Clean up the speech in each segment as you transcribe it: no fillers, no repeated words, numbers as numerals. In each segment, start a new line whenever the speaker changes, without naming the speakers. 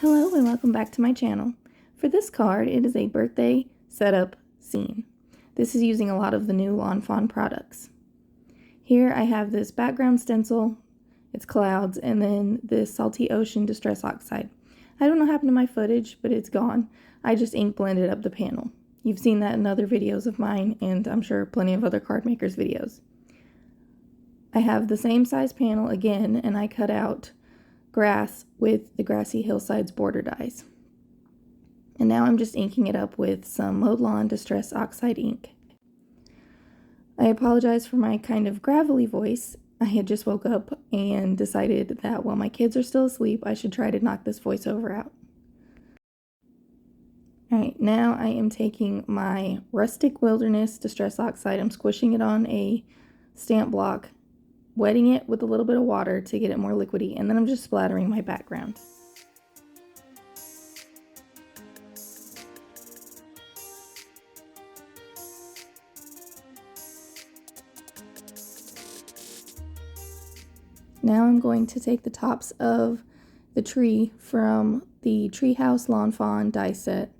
Hello and welcome back to my channel. For this card, it is a birthday setup scene. This is using a lot of the new Fawn products. Here I have this background stencil, it's clouds, and then this salty ocean distress oxide. I don't know what happened to my footage, but it's gone. I just ink blended up the panel. You've seen that in other videos of mine, and I'm sure plenty of other card makers' videos. I have the same size panel again, and I cut out grass with the Grassy Hillsides border dies. And now I'm just inking it up with some Mowed Lawn Distress Oxide ink. I apologize for my kind of gravelly voice. I had just woke up and decided that while my kids are still asleep, I should try to knock this voiceover out. Alright, now I am taking my Rustic Wilderness Distress Oxide. I'm squishing it on a stamp block, wetting it with a little bit of water to get it more liquidy, and then I'm just splattering my background. Now I'm going to take the tops of the tree from the Treehouse Lawn Fawn die set,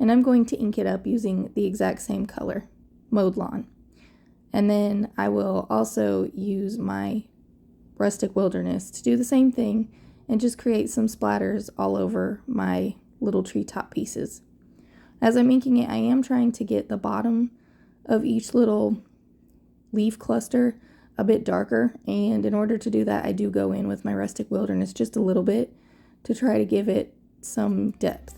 and I'm going to ink it up using the exact same color, Mowed Lawn. And then I will also use my Rustic Wilderness to do the same thing and just create some splatters all over my little treetop pieces. As I'm inking it, I am trying to get the bottom of each little leaf cluster a bit darker, and in order to do that, I do go in with my Rustic Wilderness just a little bit to try to give it some depth.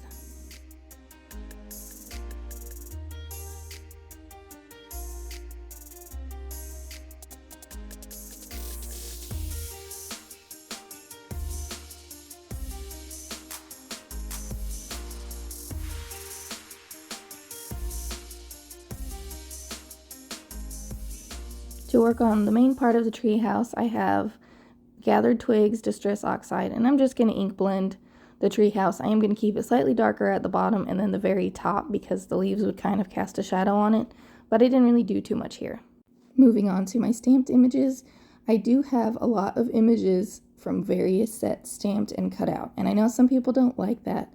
To work on the main part of the tree house, I have Gathered Twigs Distress Oxide, and I'm just going to ink blend the tree house. I am going to keep it slightly darker at the bottom and then the very top because the leaves would kind of cast a shadow on it, but I didn't really do too much here. Moving on to my stamped images, I do have a lot of images from various sets stamped and cut out, and I know some people don't like that,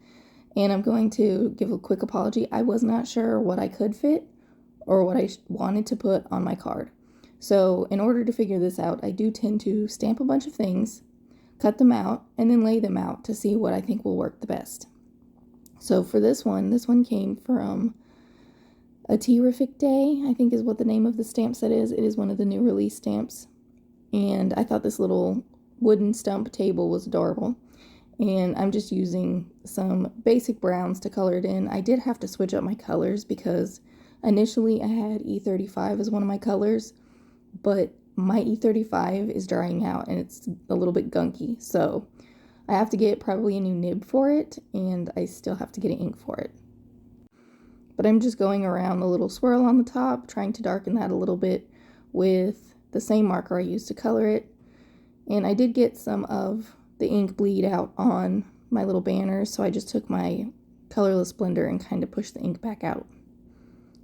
and I'm going to give a quick apology. I was not sure what I could fit or what I wanted to put on my card. So in order to figure this out, I do tend to stamp a bunch of things, cut them out, and then lay them out to see what I think will work the best. So for this one came from A Terrific Day, I think is what the name of the stamp set is. It is one of the new release stamps. And I thought this little wooden stump table was adorable. And I'm just using some basic browns to color it in. I did have to switch up my colors because initially I had E35 as one of my colors, but my E35 is drying out and it's a little bit gunky, so I have to get probably a new nib for it, and I still have to get an ink for it. But I'm just going around the little swirl on the top, trying to darken that a little bit with the same marker I used to color it, and I did get some of the ink bleed out on my little banners, so I just took my colorless blender and kind of pushed the ink back out.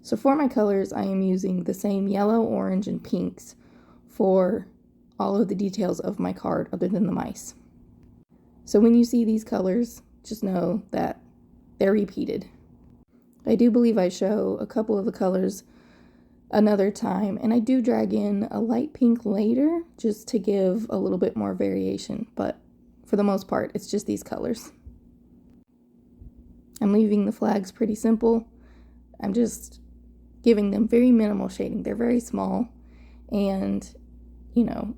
So for my colors, I am using the same yellow, orange, and pinks for all of the details of my card other than the mice. So when you see these colors, just know that they're repeated. I do believe I show a couple of the colors another time, and I do drag in a light pink later just to give a little bit more variation, but for the most part, it's just these colors. I'm leaving the flags pretty simple. I'm just giving them very minimal shading. They're very small, and you know,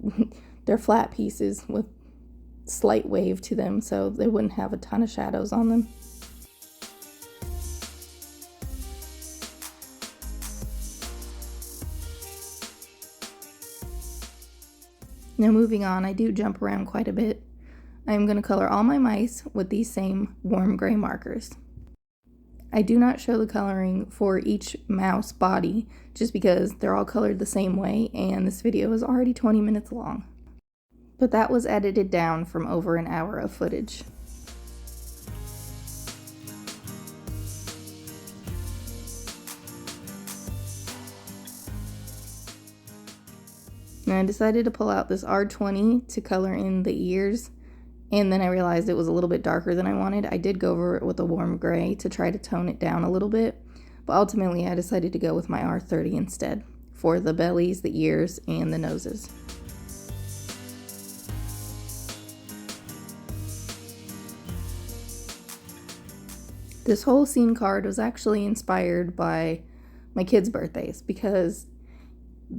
they're flat pieces with slight wave to them, so they wouldn't have a ton of shadows on them. Now moving on, I do jump around quite a bit. I'm going to color all my mice with these same warm gray markers. I do not show the coloring for each mouse body just because they're all colored the same way, and this video is already 20 minutes long. But that was edited down from over an hour of footage. And I decided to pull out this R20 to color in the ears and then I realized it was a little bit darker than I wanted. I did go over it with a warm gray to try to tone it down a little bit, but ultimately I decided to go with my R30 instead for the bellies, the ears, and the noses. This whole scene card was actually inspired by my kids' birthdays, because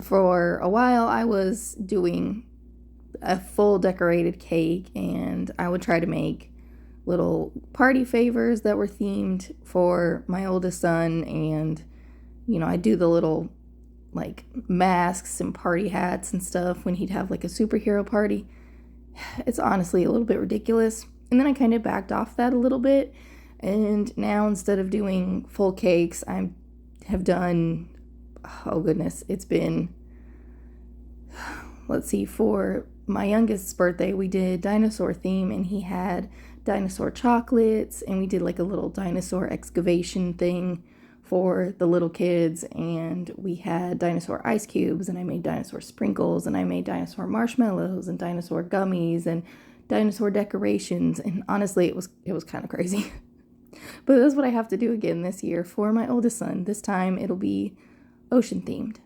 for a while I was doing a full decorated cake, and I would try to make little party favors that were themed for my oldest son, and I'd do the little like masks and party hats and stuff when he'd have like a superhero party. It's honestly a little bit ridiculous, and then I kind of backed off that a little bit, and now instead of doing full cakes, I have done, oh goodness, it's been, let's see, for my youngest's birthday, we did dinosaur theme, and he had dinosaur chocolates, and we did like a little dinosaur excavation thing for the little kids, and we had dinosaur ice cubes, and I made dinosaur sprinkles, and I made dinosaur marshmallows and dinosaur gummies and dinosaur decorations, and honestly, it was kind of crazy. But that's what I have to do again this year for my oldest son. This time it'll be ocean themed.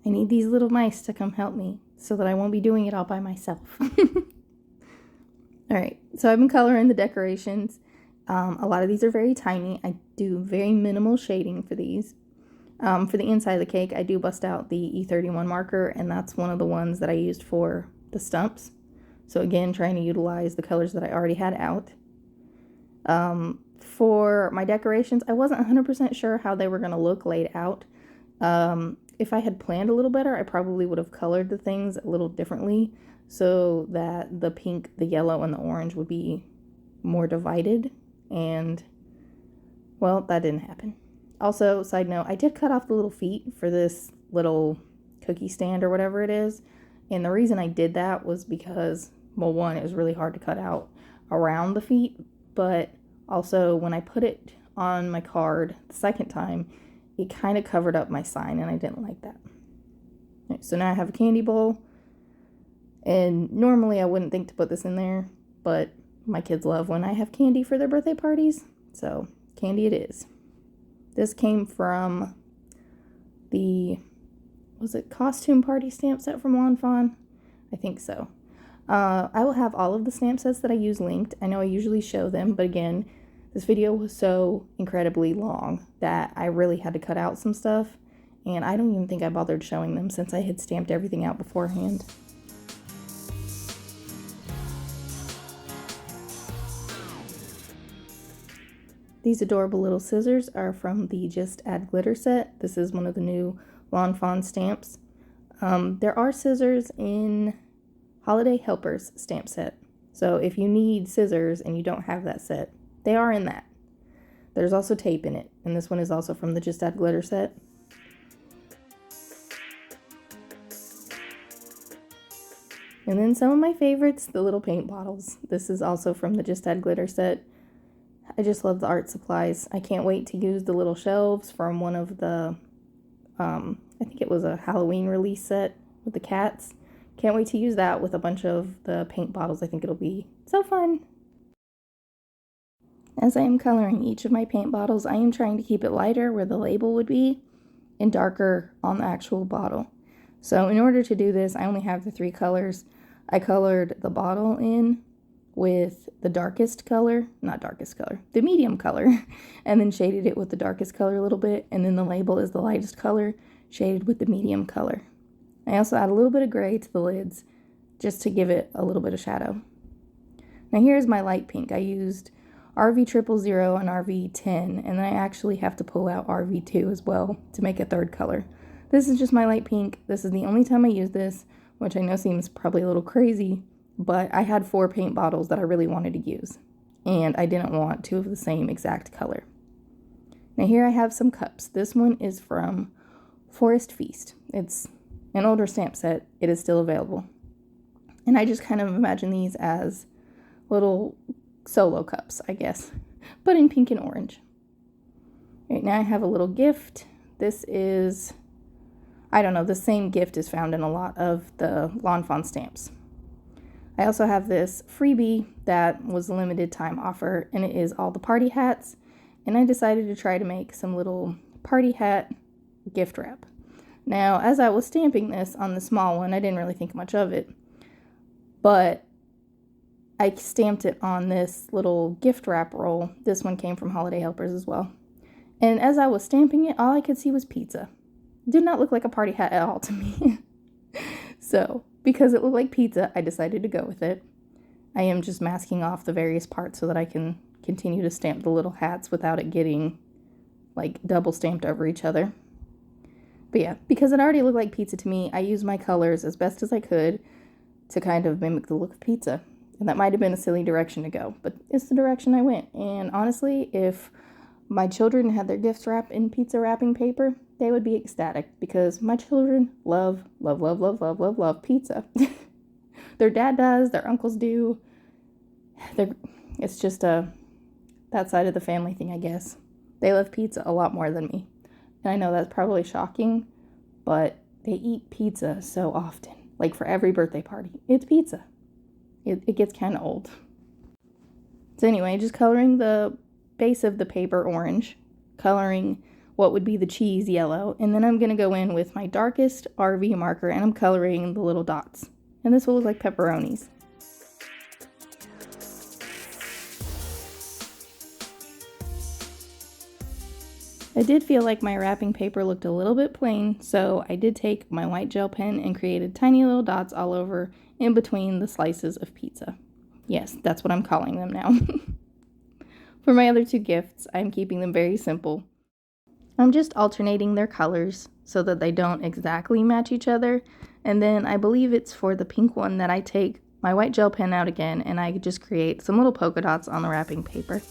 I need these little mice to come help me so that I won't be doing it all by myself. Alright, so I've been coloring the decorations. A lot of these are very tiny. I do very minimal shading for these. For the inside of the cake, I do bust out the E31 marker, and that's one of the ones that I used for the stumps. So again, trying to utilize the colors that I already had out. For my decorations, I wasn't 100% sure how they were going to look laid out. If I had planned a little better, I probably would have colored the things a little differently so that the pink, the yellow, and the orange would be more divided. And, well, that didn't happen. Also, side note, I did cut off the little feet for this little cookie stand or whatever it is. And the reason I did that was because, well, one, it was really hard to cut out around the feet, but also when I put it on my card the second time, it kind of covered up my sign, and I didn't like that. Okay, so now I have a candy bowl, and normally I wouldn't think to put this in there, but my kids love when I have candy for their birthday parties, so candy it is. This came from the, was it costume party stamp set from Fawn? I think so. I will have all of the stamp sets that I use linked. I know I usually show them, but again, this video was so incredibly long that I really had to cut out some stuff, and I don't even think I bothered showing them since I had stamped everything out beforehand. These adorable little scissors are from the Just Add Glitter set. This is one of the new Fawn stamps. There are scissors in Holiday Helpers stamp set. So if you need scissors and you don't have that set, they are in that. There's also tape in it, and this one is also from the Just Add Glitter set. And then some of my favorites, the little paint bottles. This is also from the Just Add Glitter set. I just love the art supplies. I can't wait to use the little shelves from one of the, I think it was a Halloween release set with the cats. Can't wait to use that with a bunch of the paint bottles. I think it'll be so fun. As I am coloring each of my paint bottles, I am trying to keep it lighter where the label would be and darker on the actual bottle. So in order to do this, I only have the 3 colors. I colored the bottle in with the darkest color, not darkest color, the medium color, and then shaded it with the darkest color a little bit, and then the label is the lightest color, shaded with the medium color. I also add a little bit of gray to the lids, just to give it a little bit of shadow. Now here's my light pink. I used RV000 and RV10, and then I actually have to pull out RV2 as well to make a third color. This is just my light pink. This is the only time I use this, which I know seems probably a little crazy, but I had 4 paint bottles that I really wanted to use, and I didn't want 2 of the same exact color. Now here I have some cups. This one is from Forest Feast. It's an older stamp set. It is still available. And I just kind of imagine these as little solo cups, I guess, but in pink and orange. Right now I have a little gift. This is, I don't know, the same gift is found in a lot of the Fawn stamps. I also have this freebie that was a limited time offer, and it is all the party hats. And I decided to try to make some little party hat gift wrap. Now, as I was stamping this on the small one, I didn't really think much of it, but I stamped it on this little gift wrap roll. This one came from Holiday Helpers as well. And as I was stamping it, all I could see was pizza. It did not look like a party hat at all to me. So, because it looked like pizza, I decided to go with it. I am just masking off the various parts so that I can continue to stamp the little hats without it getting like double stamped over each other. But yeah, because it already looked like pizza to me, I used my colors as best as I could to kind of mimic the look of pizza. And that might have been a silly direction to go, but it's the direction I went. And honestly, if my children had their gifts wrapped in pizza wrapping paper, they would be ecstatic because my children love pizza. Their dad does, their uncles do. It's just that side of the family thing, I guess. They love pizza a lot more than me. And I know that's probably shocking, but they eat pizza so often. Like for every birthday party, it's pizza. It gets kind of old. So anyway, just coloring the base of the paper orange, coloring what would be the cheese yellow, and then I'm going to go in with my darkest RV marker and I'm coloring the little dots. And this will look like pepperonis. I did feel like my wrapping paper looked a little bit plain, so I did take my white gel pen and created tiny little dots all over in between the slices of pizza. Yes, that's what I'm calling them now. For my other two gifts, I'm keeping them very simple. I'm just alternating their colors so that they don't exactly match each other. And then I believe it's for the pink one that I take my white gel pen out again and I just create some little polka dots on the wrapping paper.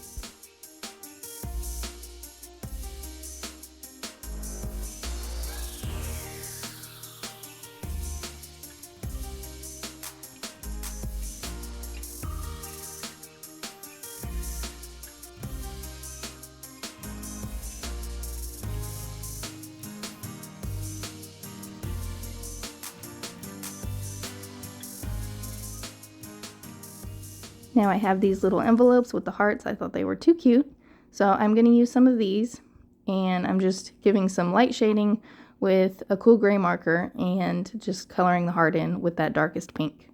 Now I have these little envelopes with the hearts. I thought they were too cute. So I'm going to use some of these and I'm just giving some light shading with a cool gray marker and just coloring the heart in with that darkest pink.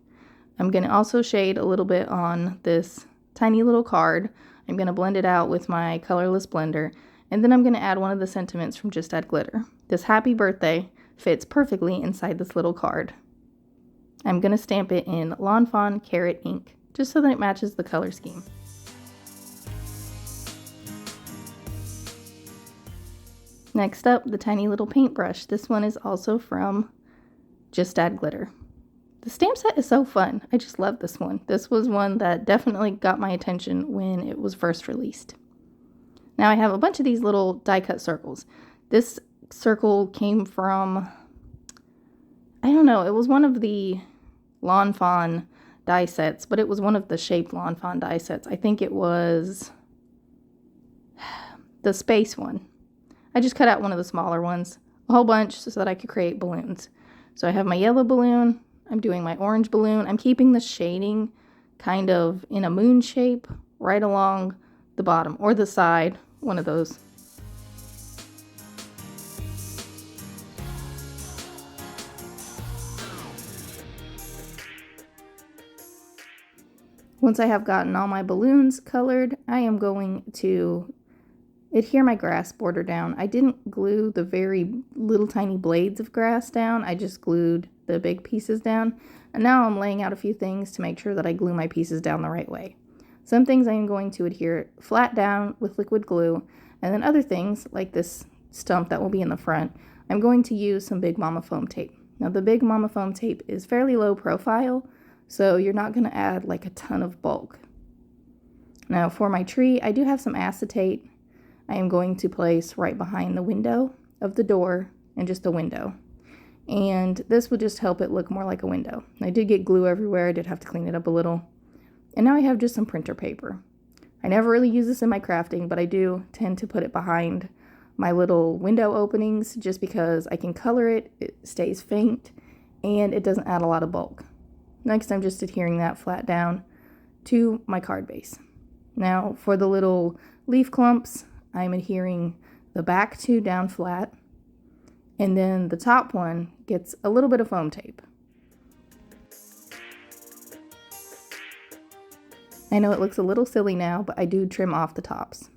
I'm going to also shade a little bit on this tiny little card. I'm going to blend it out with my colorless blender and then I'm going to add one of the sentiments from Just Add Glitter. This happy birthday fits perfectly inside this little card. I'm going to stamp it in Lawn Fawn Carrot ink, just so that it matches the color scheme. Next up, the tiny little paintbrush. This one is also from Just Add Glitter. The stamp set is so fun. I just love this one. This was one that definitely got my attention when it was first released. Now I have a bunch of these little die cut circles. This circle came from, I don't know, it was one of the Lawn Fawn die sets, but it was one of the shaped Lawn Fawn die sets. I think it was the space one. I just cut out one of the smaller ones, a whole bunch, so that I could create balloons. So I have my yellow balloon, I'm doing my orange balloon, I'm keeping the shading kind of in a moon shape right along the bottom or the side, one of those. Once I have gotten all my balloons colored, I am going to adhere my grass border down. I didn't glue the very little tiny blades of grass down. I just glued the big pieces down. And now I'm laying out a few things to make sure that I glue my pieces down the right way. Some things I am going to adhere flat down with liquid glue. And then other things, like this stump that will be in the front, I'm going to use some Big Mama foam tape. Now the Big Mama foam tape is fairly low profile, so you're not going to add like a ton of bulk. Now for my tree, I do have some acetate I am going to place right behind the window of the door and just a window. And this will just help it look more like a window. I did get glue everywhere. I did have to clean it up a little. And now I have just some printer paper. I never really use this in my crafting, but I do tend to put it behind my little window openings just because I can color it, it stays faint, and it doesn't add a lot of bulk. Next, I'm just adhering that flat down to my card base. Now, for the little leaf clumps, I'm adhering the back two down flat, and then the top one gets a little bit of foam tape. I know it looks a little silly now, but I do trim off the tops.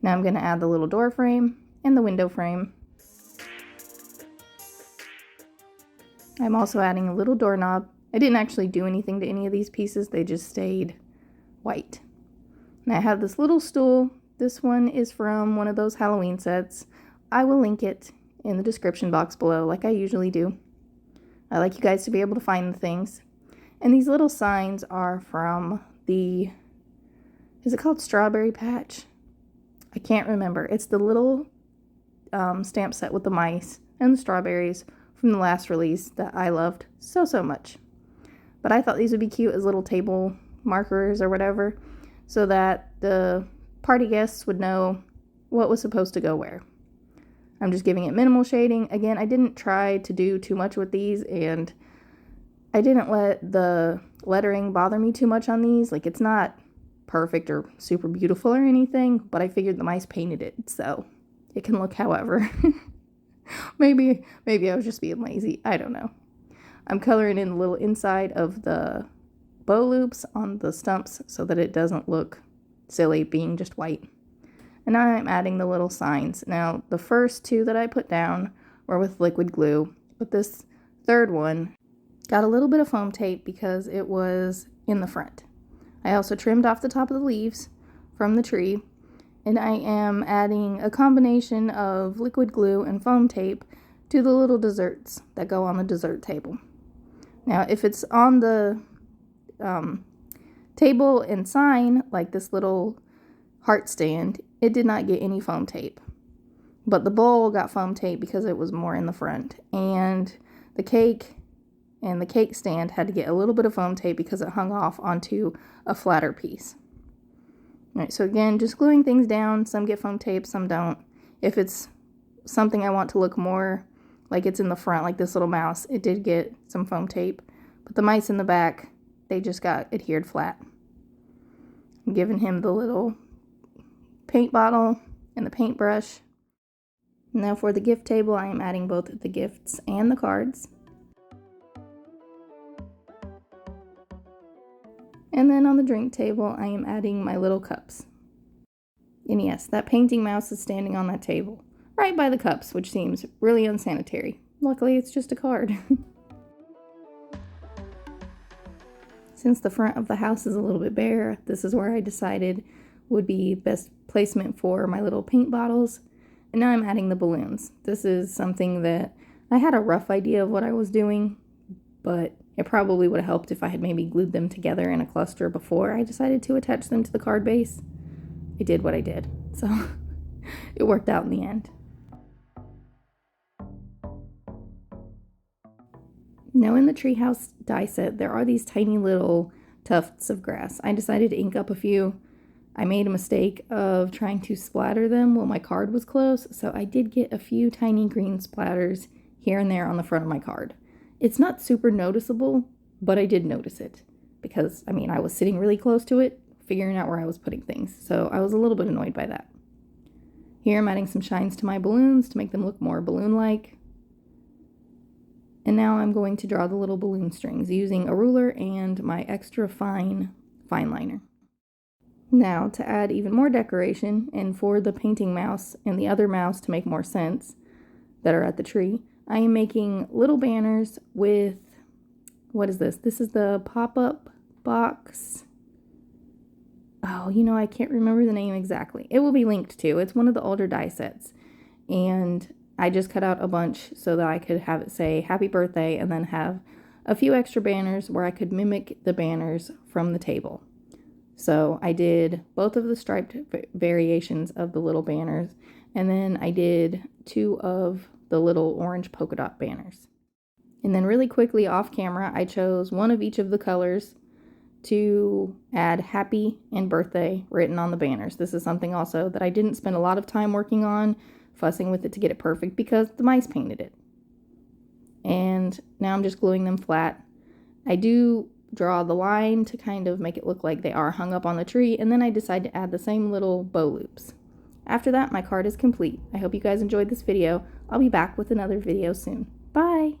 Now I'm going to add the little door frame and the window frame. I'm also adding a little doorknob. I didn't actually do anything to any of these pieces, they just stayed white. Now I have this little stool. This one is from one of those Halloween sets. I will link it in the description box below like I usually do. I like you guys to be able to find the things. And these little signs are from the, is it called Strawberry Patch? I can't remember. It's the little stamp set with the mice and the strawberries from the last release that I loved so much. But I thought these would be cute as little table markers or whatever, so that the party guests would know what was supposed to go where. I'm just giving it minimal shading. Again, I didn't try to do too much with these, and I didn't let the lettering bother me too much on these. Like, it's not perfect or super beautiful or anything, but I figured the mice painted it, so it can look however. Maybe I was just being lazy. I don't know. I'm coloring in the little inside of the bow loops on the stumps so that it doesn't look silly being just white. And now I'm adding the little signs. Now, the first two that I put down were with liquid glue, but this third one got a little bit of foam tape because it was in the front. I also trimmed off the top of the leaves from the tree, and I am adding a combination of liquid glue and foam tape to the little desserts that go on the dessert table. Now, if it's on the table and sign, like this little heart stand, it did not get any foam tape. But the bowl got foam tape because it was more in the front. And the cake and the cake stand had to get a little bit of foam tape because it hung off onto a flatter piece. Alright, so again, just gluing things down. Some get foam tape, some don't. If it's something I want to look more like it's in the front, like this little mouse, it did get some foam tape. But the mice in the back, they just got adhered flat. I'm giving him the little paint bottle and the paintbrush. Now for the gift table, I am adding both the gifts and the cards. And then on the drink table, I am adding my little cups. And yes, that painting mouse is standing on that table, right by the cups, which seems really unsanitary. Luckily, it's just a card. Since the front of the house is a little bit bare, this is where I decided would be best placement for my little paint bottles. And now I'm adding the balloons. This is something that I had a rough idea of what I was doing, but it probably would have helped if I had maybe glued them together in a cluster before I decided to attach them to the card base. I did what I did, so it worked out in the end. Now in the treehouse die set, there are these tiny little tufts of grass. I decided to ink up a few. I made a mistake of trying to splatter them while my card was close, so I did get a few tiny green splatters here and there on the front of my card. It's not super noticeable, but I did notice it because, I was sitting really close to it, figuring out where I was putting things, so I was a little bit annoyed by that. Here I'm adding some shines to my balloons to make them look more balloon-like. And now I'm going to draw the little balloon strings using a ruler and my extra fine liner. Now, to add even more decoration, and for the painting mouse and the other mouse to make more sense that are at the tree, I am making little banners with, what is this? This is the pop-up box. Oh, I can't remember the name exactly. It will be linked to. It's one of the older die sets. And I just cut out a bunch so that I could have it say happy birthday and then have a few extra banners where I could mimic the banners from the table. So I did both of the striped variations of the little banners, and then I did 2 of the little orange polka dot banners. And then really quickly off camera, I chose one of each of the colors to add happy and birthday written on the banners. This is something also that I didn't spend a lot of time working on, fussing with it to get it perfect because the mice painted it. And now I'm just gluing them flat. I do draw the line to kind of make it look like they are hung up on the tree, and then I decide to add the same little bow loops. After that, my card is complete. I hope you guys enjoyed this video. I'll be back with another video soon. Bye!